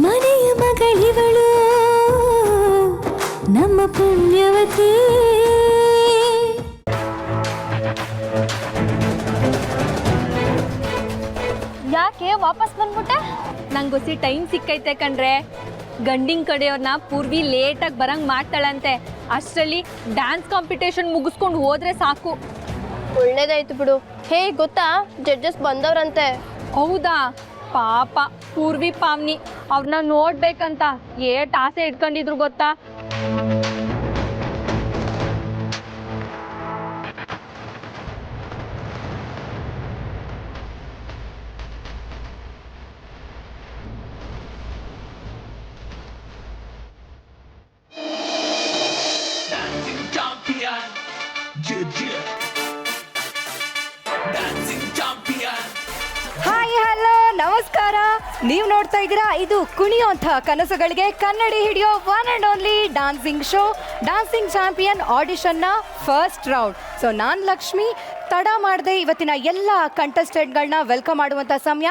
ಮನೆಯ ಮಗಳಿವಳು ನಮ್ಮ ಪುಣ್ಯವತಿ. ಯಾಕೆ ವಾಪಸ್ ಬಂದ್ಬಿಟ್ಟೆ? ನಂಗೊಸಿ ಟೈಮ್ ಸಿಕ್ಕೈತೆ ಕಣ್ರೆ. ಗಂಡಿನ ಕಡೆಯವ್ರನ್ನ ಪೂರ್ವಿ ಲೇಟಾಗಿ ಬರಂಗ್ ಮಾಡ್ತಾಳಂತೆ. ಅಷ್ಟರಲ್ಲಿ ಡ್ಯಾನ್ಸ್ ಕಾಂಪಿಟೇಷನ್ ಮುಗಿಸ್ಕೊಂಡು ಹೋದ್ರೆ ಸಾಕು. ಒಳ್ಳೇದಾಯ್ತು ಬಿಡು. ಹೇ ಗೊತ್ತಾ, ಜಡ್ಜಸ್ ಬಂದವ್ರಂತೆ. ಹೌದಾ? ಪಾಪ ಪೂರ್ವಿ ಪಾವ್ನಿ ಅವ್ರನ್ನ ನೋಡ್ಬೇಕಂತ ಏಟ್ ಆಸೆ ಇಟ್ಕೊಂಡಿದ್ರು ಗೊತ್ತಾ. ಹಾಯ್ ಹಲೋ ನಮಸ್ಕಾರ. ನೀವು ನೋಡ್ತಾ ಇದ್ದೀರಾ ಇದು ಕುಣಿಯುವಂಥ ಕನಸುಗಳಿಗೆ ಕನ್ನಡಿ ಹಿಡಿಯೋ one and only dancing show, dancing champion ಆಡಿಷನ್ನ ಫಸ್ಟ್ ರೌಂಡ್. ಸೊ ನಾನು ಲಕ್ಷ್ಮಿ. ತಡ ಮಾಡದೆ ಇವತ್ತಿನ ಎಲ್ಲ ಕಂಟೆಸ್ಟೆಂಟ್ಗಳನ್ನ ವೆಲ್ಕಮ್ ಮಾಡುವಂಥ ಸಮಯ.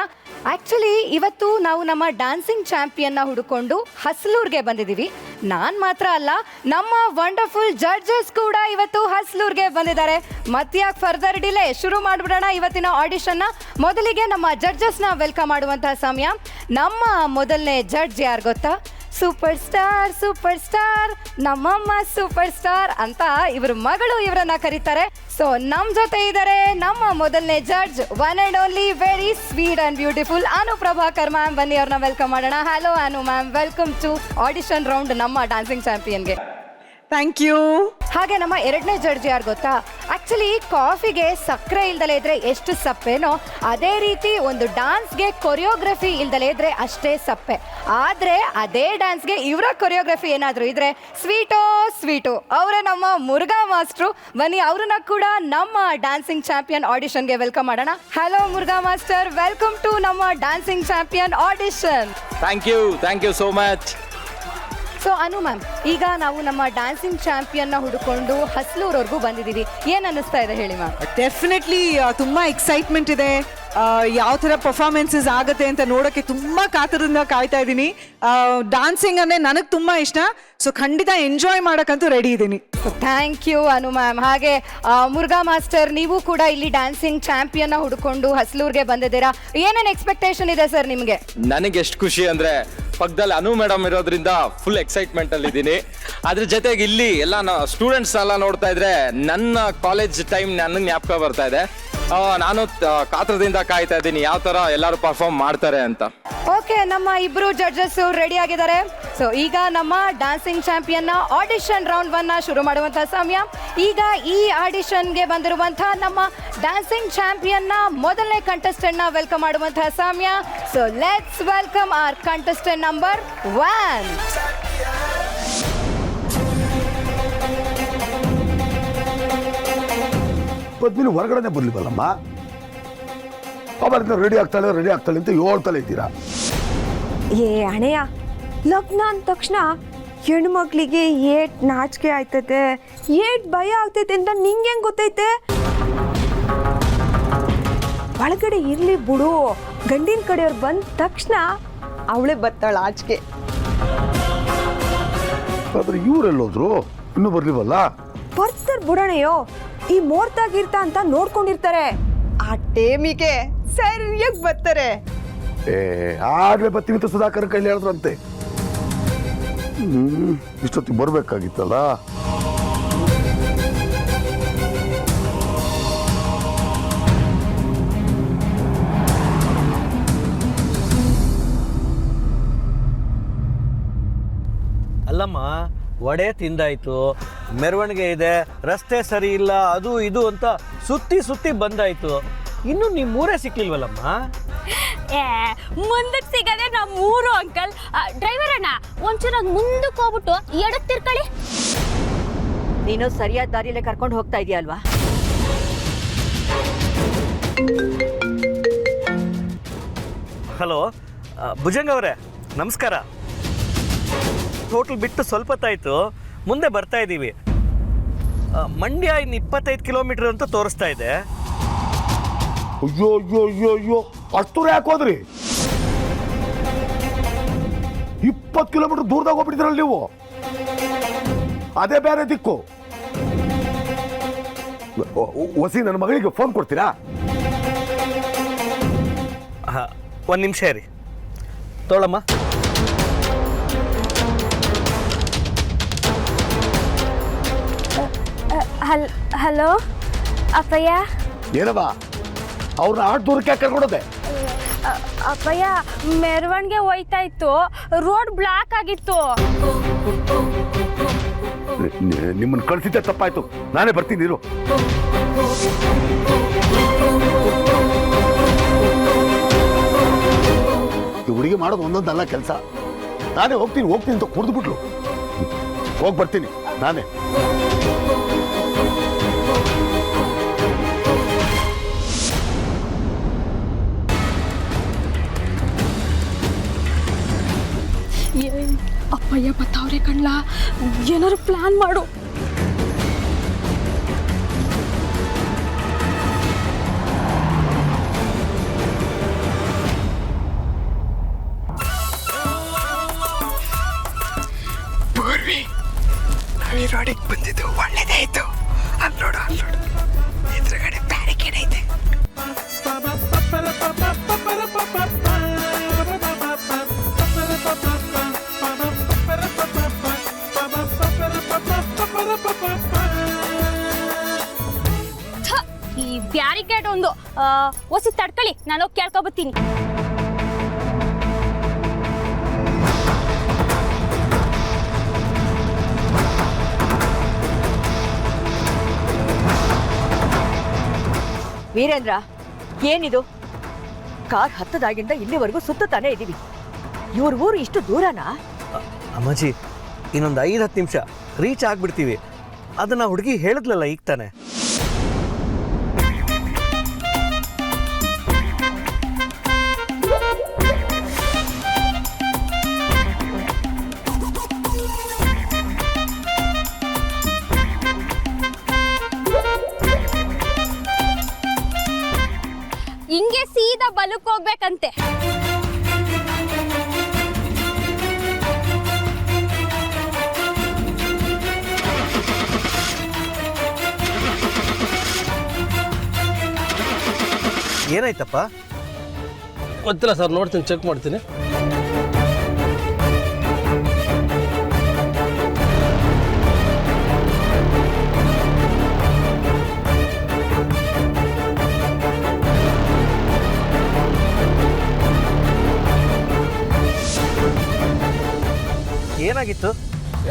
ಆ್ಯಕ್ಚುಲಿ ಇವತ್ತು ನಾವು ನಮ್ಮ ಡ್ಯಾನ್ಸಿಂಗ್ ಚಾಂಪಿಯನ್ನ ಹುಡುಕೊಂಡು ಹಸ್ಲೂರ್ಗೆ ಬಂದಿದ್ದೀವಿ. ನಾನು ಮಾತ್ರ ಅಲ್ಲ, ನಮ್ಮ ವಂಡರ್ಫುಲ್ ಜಡ್ಜಸ್ ಕೂಡ ಇವತ್ತು ಹಸ್ಲೂರ್ಗೆ ಬಂದಿದ್ದಾರೆ. ಮತ್ತ್ಯಾಕೆ ಫರ್ದರ್ ಡಿಲೇ, ಶುರು ಮಾಡಿಬಿಡೋಣ ಇವತ್ತಿನ ಆಡಿಷನ್ನ. ಮೊದಲಿಗೆ ನಮ್ಮ ಜಡ್ಜಸ್ನ ವೆಲ್ಕಮ್ ಮಾಡುವಂಥ ಸಮಯ. ನಮ್ಮ ಮೊದಲನೇ ಜಡ್ಜ್ ಯಾರು ಗೊತ್ತಾ? ಸೂಪರ್ ಸ್ಟಾರ್ ನಮ್ಮಮ್ಮ ಸೂಪರ್ ಸ್ಟಾರ್ ಅಂತ ಇವ್ರ ಮಗಳು ಇವರನ್ನ ಕರೀತಾರೆ. ಸೊ ನಮ್ಮ ಜೊತೆ ಇದ್ದಾರೆ ನಮ್ಮ ಮೊದಲನೇ judge, one and only very sweet and beautiful Anu Prabhakar ma'am. ಬನ್ನಿ ಅವ್ರನ್ನ ವೆಲ್ಕಮ್ ಮಾಡೋಣ. Hello Anu ma'am, welcome to audition round ನಮ್ಮ ಡ್ಯಾನ್ಸಿಂಗ್ ಚಾಂಪಿಯನ್ಗೆ. Thank you. ಹಾಗೆ ನಮ್ಮ ಎರಡನೇ ಜಡ್ಜ್ ಯಾರು ಗೊತ್ತಾ? ಆ್ಯಕ್ಚುಲಿ ಕಾಫಿಗೆ ಸಕ್ಕರೆ ಇಲ್ದಲೇ ಇದ್ರೆ ಎಷ್ಟು ಸಪ್ಪೆನೋ, ಅದೇ ರೀತಿ ಒಂದು ಡಾನ್ಸ್ಗೆ ಕೊರಿಯೋಗ್ರಫಿ ಇಲ್ದಲೇ ಇದ್ರೆ ಅಷ್ಟೇ ಸಪ್ಪೆ. ಆದರೆ ಅದೇ ಡ್ಯಾನ್ಸ್ಗೆ ಇವರ ಕೊರಿಯೋಗ್ರಫಿ ಏನಾದರೂ ಇದ್ರೆ ಸ್ವೀಟು. ಅವರೇ ನಮ್ಮ ಮುರುಘಾ ಮಾಸ್ಟ್ರು. ಬನ್ನಿ ಅವ್ರನ್ನ ಕೂಡ ನಮ್ಮ ಡ್ಯಾನ್ಸಿಂಗ್ ಚಾಂಪಿಯನ್ ಆಡಿಷನ್ಗೆ ವೆಲ್ಕಮ್ ಮಾಡೋಣ. Hello Murugha master, welcome to ನಮ್ಮ dancing champion audition. Thank you so much. So Anu ma'am, ಈಗ ನಾವು ನಮ್ಮ ಡ್ಯಾನ್ಸಿಂಗ್ ಚಾಂಪಿಯನ್ನ ಹುಡುಕೊಂಡು ಹಸ್ಲೂರ್ವರೆಗೂ ಬಂದಿದ್ದೀವಿ. ಏನು ಅನ್ನಿಸ್ತಾ ಇದೆ ಹೇಳಿ ಮ್ಯಾಮ್? ಡೆಫಿನೆಟ್ಲಿ ತುಂಬ ಎಕ್ಸೈಟ್ಮೆಂಟ್ ಇದೆ. ಯಾವ ಥರ ಪರ್ಫಾರ್ಮೆನ್ಸಸ್ ಆಗುತ್ತೆ ಅಂತ ನೋಡೋಕ್ಕೆ ತುಂಬ ಕಾತರದಿಂದ ಕಾಯ್ತಾ ಇದ್ದೀನಿ. ಡಾನ್ಸಿಂಗ್ ಅಂದರೆ ನನಗೆ ತುಂಬ ಇಷ್ಟ. ಸೊ ಖಂಡಿತ ಎಂಜಾಯ್ ಮಾಡೋಕ್ಕಂತೂ ರೆಡಿ ಇದ್ದೀನಿ. Thank you Anu ma'am. ಹಾಗೆ ಮುರುಘಾ ಮಾಸ್ಟರ್, ನೀವು ಕೂಡ ಇಲ್ಲಿ ಡ್ಯಾನ್ಸಿಂಗ್ ಚಾಂಪಿಯನ್ನ ಹುಡುಕೊಂಡು ಹಸ್ಲೂರ್ಗೆ ಬಂದಿದ್ದೀರಾ. ಏನೇನು ಎಕ್ಸ್ಪೆಕ್ಟೇಷನ್ ಇದೆ ಸರ್ ನಿಮಗೆ? ನನಗೆ ಎಷ್ಟು ಖುಷಿ ಅಂದ್ರೆ ಪಕ್ಕದಲ್ಲಿ ಅನು ಮೇಡಮ್ ಇರೋದ್ರಿಂದ ಫುಲ್ ಎಕ್ಸೈಟ್ಮೆಂಟ್ ಅಲ್ಲಿ ಇದ್ದೀನಿ. ಅದ್ರ ಜೊತೆಗೆ ಇಲ್ಲಿ ಎಲ್ಲ ಸ್ಟೂಡೆಂಟ್ಸ್ ಎಲ್ಲ ನೋಡ್ತಾ ಇದ್ರೆ ನನ್ನ ಕಾಲೇಜ್ ಟೈಮ್ ನನ್ನ ಜ್ಞಾಪಕ ಬರ್ತಾ ಇದೆ. ನಾನು ಕಾತ್ರದಿಂದ ಕಾಯ್ತಾ ಇದ್ದೀನಿ ಯಾವ ತರ ಎಲ್ಲರೂ ಪರ್ಫಾರ್ಮ್ ಮಾಡ್ತಾರೆ ಅಂತ. ಓಕೆ, ನಮ್ಮ ಇಬ್ರು ಜಡ್ಜಸ್ ರೆಡಿ ಆಗಿದ್ದಾರೆ. ಸೊ ಈಗ ನಮ್ಮ ಡ್ಯಾನ್ಸಿಂಗ್ ಚಾಂಪಿಯನ್ನ ಆಡಿಷನ್ ರೌಂಡ್ 1 ಶುರು ಮಾಡುವಂತಹ ಸಮಯ. ಈಗ ಈ ಆಡಿಷನ್ಗೆ ಬಂದಿರುವಂತಹ ನಮ್ಮ ಡ್ಯಾನ್ಸಿಂಗ್ ಚಾಂಪಿಯನ್ನ ಮೊದಲನೇ ಕಂಟೆಸ್ಟೆಂಟ್ನ ವೆಲ್ಕಮ್ ಮಾಡುವಂತಹ ಸಮಯ. So let's welcome hour contestant number 1. Padmini ಹೊರಗಡೆ ಬರ್ಲಿವಲ್ಲಮ್ಮ, ಅವರಿಂದ ರೆಡಿ ಆಗ್ತಾಳೆ ಅಂತ ಹೇಳ್ತಾಳೆ ಇದ್ದೀರಾ. ಏ ಅಣೆಯ, ಲಗ್ನ ಅಂದ ತಕ್ಷಣ ಹೆಣ್ಮಕ್ಳಿಗೆ ಏಟ್ ನಾಚಿಕೆ ಆಯ್ತೈತೆ, ಏಟ್ ಭಯ ಆಗ್ತೈತೆ ಅಂತ ನಿಂಗೆ ಹೆಂಗ್ ಗೊತ್ತೈತೆ? ಒಳಗಡೆ ಇರ್ಲಿ ಬಿಡು, ಗಂಡಿನ ಕಡೆಯವ್ರು ಬಂದ ತಕ್ಷಣ ಅವಳೇ ಬರ್ತಾಳ ಆಚೆಗೆ. ಆದ್ರೆ ಇವರೆಲ್ಲೋದ್ರು ಇನ್ನೂ ಬರ್ಲಿವಲ್ಲ? ಬರ್ತಾರ ಬಿಡಣೆಯೋ, ಈ ಮೋರ್ತಾಗಿರ್ತಾ ಅಂತ ನೋಡ್ಕೊಂಡಿರ್ತಾರೆ. ಆ ಟೇಮಿಗೆ ಸರಿಯಾಗಿ ಬರ್ತಾರೆ. ಆಗ್ಲೇ ಬತ್ತಿ ಸುಧಾಕರ್ ಕೈಲಿ ಹೇಳಿದ್ರಂತೆ. ಇಷ್ಟೊತ್ತಿಗೆ ಬರ್ಬೇಕಾಗಿತ್ತಲ್ಲ. ಅಲ್ಲಮ್ಮ, ವಡೆ ತಿಂದಾಯ್ತು, ಮೆರವಣಿಗೆ ಇದೆ, ರಸ್ತೆ ಸರಿ ಇಲ್ಲ, ಅದು ಇದು ಅಂತ ಸುತ್ತಿ ಬಂದಾಯ್ತು. ಇನ್ನು ನಿಮ್ಮೂರೇ ಸಿಕ್ಲಿಲ್ವಲ್ಲಮ್ಮ? ಮುಂದಕ್ಕೆ ಸಿಗದೆ ನಮ್ಮೂರು ಅಂಕಲ್. ಡ್ರೈವರ್ ಅಣ್ಣ, ಒಂಚೂರು ಮುಂದಕ್ಕೆ ಹೋಗ್ಬಿಟ್ಟು ಎಡಕ್ಕೆ ತಿರ್ಕೊಳ್ಳಿ. ನೀನು ಸರಿಯಾದ ದಾರಿಯಲ್ಲೇ ಕರ್ಕೊಂಡು ಹೋಗ್ತಾ ಇದೆಯಲ್ವಾ? ಹಲೋ ಭುಜಂಗ ಅವರೇ, ನಮಸ್ಕಾರ. ಹೋಟ್ಲ್ ಬಿಟ್ಟು ಸ್ವಲ್ಪ ಹೊತ್ತಾಯ್ತು, ಮುಂದೆ ಬರ್ತಾ ಇದ್ದೀವಿ. ಮಂಡ್ಯ ಇನ್ನು 25 ಕಿಲೋಮೀಟರ್ ಅಂತ ತೋರಿಸ್ತಾ ಇದೆ. ಅಯ್ಯೋ ಅಷ್ಟು ದೂರ ಯಾಕೆ ಹೋದ್ರಿ? 20 ಕಿಲೋಮೀಟರ್ ದೂರದಾಗ ಹೋಗ್ಬಿಟ್ಟಿದ್ರಲ್ಲ ನೀವು. ಅದೇ ಬೇರೆ ದಿಕ್ಕು. ವಸಿ ನನ್ನ ಮಗಳಿಗೆ ಫೋನ್ ಕೊಡ್ತೀರಾ? ಒಂದು ನಿಮಿಷ ರೀ, ತೋಳಮ್ಮ. ಹಲೋ ಅಪ್ಪಯ್ಯ. ಏನವ ಅವ್ರನ್ನ ಆಟ ದೂರಕ್ಕೆ ಯಾಕೆ ಕರ್ಕೊಡೋದೆ? ಅಪ್ಪಯ್ಯ, ಮೆರವಣಿಗೆ ಹೋಯ್ತಾ ಇತ್ತು, ರೋಡ್ ಬ್ಲಾಕ್ ಆಗಿತ್ತು. ನಿಮ್ಮನ್ನ ಕಳ್ಸಿದ್ದೆ ತಪ್ಪಾಯ್ತು, ನಾನೇ ಬರ್ತೀನಿ ಇರು. ಈ ಹುಡುಗಿ ಮಾಡೋದು ಒಂದೊಂದಲ್ಲ ಕೆಲಸ. ನಾನೇ ಹೋಗ್ತೀನಿ ಅಂತ ಕುಡಿದ್ಬಿಟ್ಲು. ಹೋಗಿ ಬರ್ತೀನಿ ನಾನೇ. ಅಪ್ಪಯ್ಯ ಬತ್ತಾವ್ರೆ ಕಣ್ಲ, ಏನಾರು ಪ್ಲಾನ್ ಮಾಡು. ಪೂರ್ವಿ, ನಾವು ಈ ರೋಡಿಗೆ ಬಂದಿದ್ದು ಒಳ್ಳೇದೇ ಆಯ್ತು. ಅಲ್ಲೋಡು ಎದುರುಗಡೆ ಬ್ಯಾರಿಕೇಡ್ ಐತೆ. ಈ ಬ್ಯಾರಿಕೇಡ್ ಒಂದು ಒಸಿ ತಡ್ಕೊಳ್ಳಿ, ನಾನು ಹೋಗಿ ಕೇಳ್ಕೊಬತ್ತೀನಿ. ವೀರೇಂದ್ರ, ಏನಿದು? ಕಾರ್ ಹತ್ತದಾಗಿಂದ ಇಲ್ಲಿವರೆಗೂ ಸುತ್ತಾನೆ ಇದ್ದೀವಿ. ಇವ್ರ ಊರು ಇಷ್ಟು ದೂರನಾ? ಅಮ್ಮಾಜಿ, ಇನ್ನೊಂದು 5-10 ನಿಮಿಷ ರೀಚ್ ಆಗ್ಬಿಡ್ತೀವಿ. ಅದನ್ನ ಹುಡುಗಿ ಹೇಳಿದ್ಲಲ್ಲ ಈಗ ತಾನೆ. ಹಿಂಗೆ ಸೀದಾ ಬಲಕ್ಕೆ ಹೋಗ್ಬೇಕಂತೆ. ಏನಾಯ್ತಪ್ಪ? ಗೊತ್ತಿಲ್ಲ ಸರ್, ನೋಡ್ತೀನಿ, ಚೆಕ್ ಮಾಡ್ತೀನಿ. ಏನಾಗಿತ್ತು?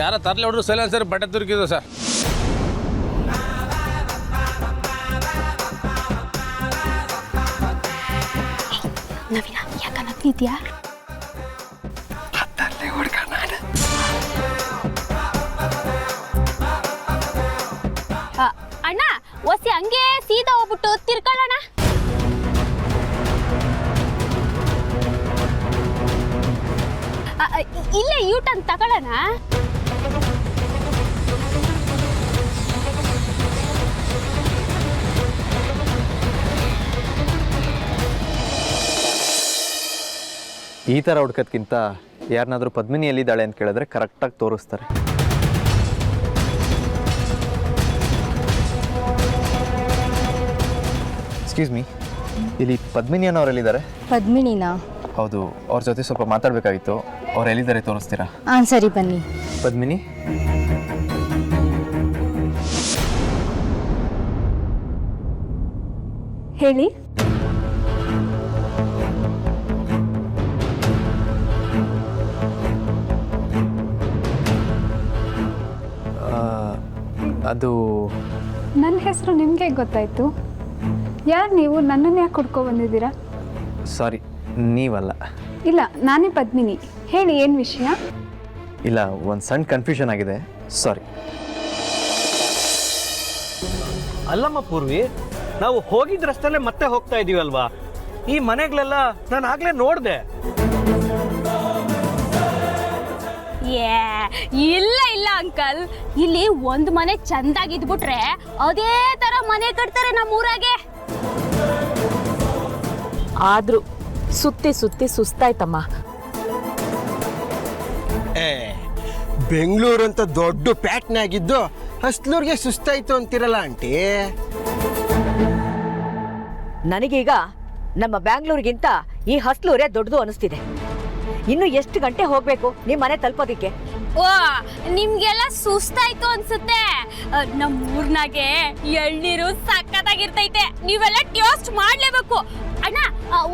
ಯಾರ ತರಲೆ ಹೊಡೆದು ಸೈಲೆನ್ಸರ್ ಬಟ್ಟೆ ತುರುಕಿದ್ರು ಸರ್. ನವೀನ, ಯಾಕ ನಗ್ತಿದ್ಯಾ? ತರಲೆ ಹುಡುಗ ನಾನು. ಅಣ್ಣ, ಒಸಿ ಹಂಗೆ ಸೀದಾ ಹೋಗ್ಬಿಟ್ಟು ತಿರ್ಕೊಳ್ಳೋಣ. ಇಲ್ಲೇ ಯೂಟರ್ನ್ ತಗೊಳ್ಳೋಣ. ಈ ಥರ ಹುಡ್ಕೋದ್ಕಿಂತ ಯಾರನ್ನಾದ್ರೂ ಪದ್ಮಿನಿ ಎಲ್ಲಿದ್ದಾಳೆ ಅಂತ ಕೇಳಿದ್ರೆ ಕರೆಕ್ಟಾಗಿ ತೋರಿಸ್ತಾರೆ. ಎಕ್ಸ್ಕ್ಯೂಸ್ ಮೀ, ಇಲ್ಲಿ ಪದ್ಮಿನಿ ಅನ್ನೋರೆಲ್ಲಿದ್ದಾರೆ? ಪದ್ಮಿನಿನಾ? ಹೌದು, ಅವ್ರ ಜೊತೆ ಸ್ವಲ್ಪ ಮಾತಾಡಬೇಕಾಗಿತ್ತು. ಅವ್ರು ಎಲ್ಲಿದ್ದಾರೆ ತೋರಿಸ್ತೀರಾ? ಹಾಂ ಸರಿ, ಬನ್ನಿ. ಪದ್ಮಿನಿ, ಹೇಳಿ. ಅದು ನನ್ನ ಹೆಸರು ನಿಮಗೆ ಗೊತ್ತಾಯಿತು? ಯಾರು ನೀವು? ನನ್ನನ್ನು ಯಾಕೆ ಹುಡ್ಕೊ ಬಂದಿದ್ದೀರಾ? ಸಾರಿ, ನೀವಲ್ಲ. ಇಲ್ಲ, ನಾನೇ ಪದ್ಮಿನಿ. ಹೇಳಿ, ಏನು ವಿಷಯ? ಇಲ್ಲ, ಒಂದು ಸಣ್ಣ ಕನ್ಫ್ಯೂಷನ್ ಆಗಿದೆ, ಸಾರಿ. ಅಲ್ಲಮ್ಮ ಪೂರ್ವಿ, ನಾವು ಹೋಗಿದ್ದ ರಸ್ತಲ್ಲೇ ಮತ್ತೆ ಹೋಗ್ತಾ ಇದೀವಲ್ವಾ? ಈ ಮನೆಗಳೆಲ್ಲ ನಾನು ಆಗ್ಲೇ ನೋಡಿದೆ. ಇಲ್ಲ ಇಲ್ಲ ಅಂಕಲ್, ಇಲ್ಲಿ ಒಂದು ಮನೆ ಚಂದಾಗಿದ್ಬಿಟ್ರೆ ಅದೇ ತರ ಮನೆ ಕಟ್ತಾರೆ ನಮ್ಮೂರಾಗೆ. ಆದ್ರೂ ಸುತ್ತಿ ಸುತ್ತಿ ಸುಸ್ತಾಯ್ತಮ್ಮ. ಬೆಂಗಳೂರು ಅಂತ ದೊಡ್ಡ ಪ್ಯಾಟ್ನಾಗಿದ್ದು ಹಸ್ಲೂರ್ಗೆ ಸುಸ್ತಾಯ್ತು ಅಂತಿರಲ್ಲ ಆಂಟಿ. ನನಗೀಗ ನಮ್ಮ ಬ್ಯಾಂಗ್ಳೂರಿಗಿಂತ ಈ ಹಸ್ಲೂರೇ ದೊಡ್ಡದು ಅನಿಸ್ತಿದೆ. ಇನ್ನು ಎಷ್ಟು ಗಂಟೆ ಹೋಗ್ಬೇಕು ನಿಮ್ಮ ಮನೆ ತಲುಪೋದಿಕ್ಕೆ? ಓ ನಿಮ್ಗೆಲ್ಲ ಸುಸ್ತಾಯ್ತು ಅನ್ಸುತ್ತೆ. ನಮ್ಮೂರ್ನಾಗೆ ಎಳ್ನೀರು ಸಕ್ಕತ್ತಾಗಿರ್ತೈತೆ, ನೀವೆಲ್ಲ ಟೇಸ್ಟ್ ಮಾಡ್ಲೇಬೇಕು. ಅಣ್ಣ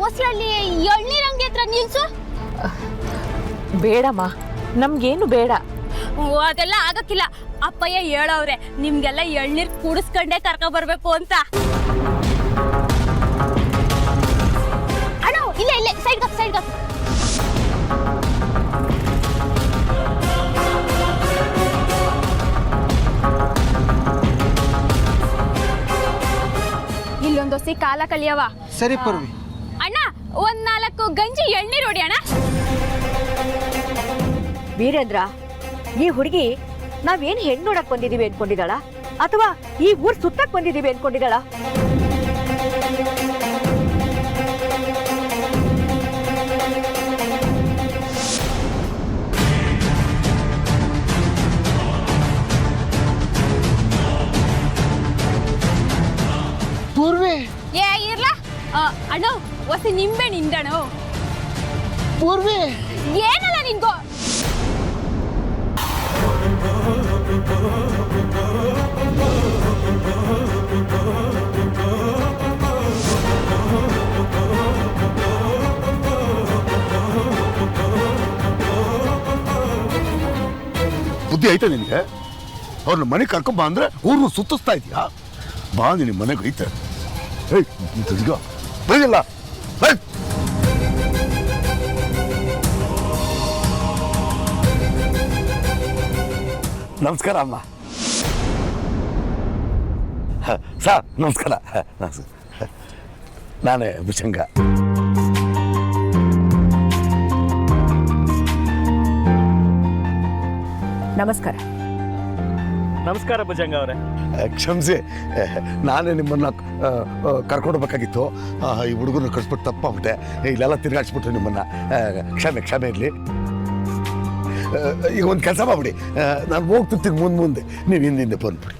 ಹೊಸಳ್ಳಿ ಎಳ್ನೀರ್ ಅಂಗಡಿ ಹತ್ರ ನಿಲ್ಸು. ಬೇಡಮ್ಮ, ನಮ್ಗೇನು ಬೇಡ. ಅದೆಲ್ಲ ಆಗಕ್ಕಿಲ್ಲ. ಅಪ್ಪಯ್ಯ ಹೇಳವ್ರೆ ನಿಮ್ಗೆಲ್ಲ ಎಳ್ನೀರ್ ಕುಡಿಸ್ಕೊಂಡೇ ಕರ್ಕೊ ಬರ್ಬೇಕು ಅಂತ. ಅಣ್ಣ ಇಲ್ಲೇ ಸೈಡ್ ಸೈಡ್. ಇಲ್ಲೊಂದು ಹೊಸಿ ಕಾಲ ಕಳಿಯವ. ಸರಿ ಪರ್ವಿ. ಅಣ್ಣ ಒಂದ್ 4 ಗಂಜಿ ಎಳ್ನೀರ್ ಹೊಡಿ ಅಣ್ಣ. ವೀರೇಂದ್ರ, ಈ ಹುಡುಗಿ ನಾವೇನ್ ಹೆಣ್ಣು ನೋಡಕ್ ಬಂದಿದೀವಿ ಅನ್ಕೊಂಡಿದ್ದಾಳ ಅಥವಾ ಈ ಊರ್ ಸುತ್ತಕ್ ಬಂದಿದೀವಿ ಅನ್ಕೊಂಡಿದ್ದಾಳ? ಪೂರ್ವಿ ಏ ಇರ್ಲ ಅಣ್ಣ ಹೊಸಿ ನಿಂಬೆ ನಿಂದಣು. ಪೂರ್ವಿ ಏನಲ್ಲ ನಿನ್ಗೋ? ಬುದ್ಧಿ ಐತೆ ನಿನಗೆ? ಅವ್ರನ್ನ ಮನೆಗೆ ಕರ್ಕೊಂಬ ಅಂದ್ರೆ ಊರು ಸುತ್ತಿಸ್ತಾ ಇದೆಯಾ? ಬಾ ನಿನ್ನ ಮನೆಗೆ ಐತೆ. ಏಯ್ ತಿರ್ಗ ಬೈಯಲ್ಲ. ನಮಸ್ಕಾರ ಅಮ್ಮ. ಸರ್ ನಮಸ್ಕಾರ. ನಾನೇ ಭುಜಂಗ. ನಮಸ್ಕಾರ. ನಮಸ್ಕಾರ ಭುಜಂಗ ಅವರೇ. ಕ್ಷಮಿಸಿ, ನಾನೇ ನಿಮ್ಮನ್ನು ಕರ್ಕೊಂಡೋಗ್ಬೇಕಾಗಿತ್ತು. ಈ ಹುಡುಗನ ಕಳಿಸ್ಬಿಟ್ಟು ತಪ್ಪಾಗ್ಬಿಟ್ಟೆ. ಇಲ್ಲೆಲ್ಲ ತಿರ್ಗಾಡ್ಸ್ಬಿಟ್ರೆ ನಿಮ್ಮನ್ನು. ಕ್ಷಮೆ ಇರಲಿ. ಈಗ ಒಂದು ಕೆಲಸ ಮಾಡ್ಬಿಡಿ, ನಾನು ಹೋಗ್ತಿರ್ತೀನಿ ಮುಂದೆ, ನೀವು ಹಿಂದೆ ಬಂದ್ಬಿಡಿ.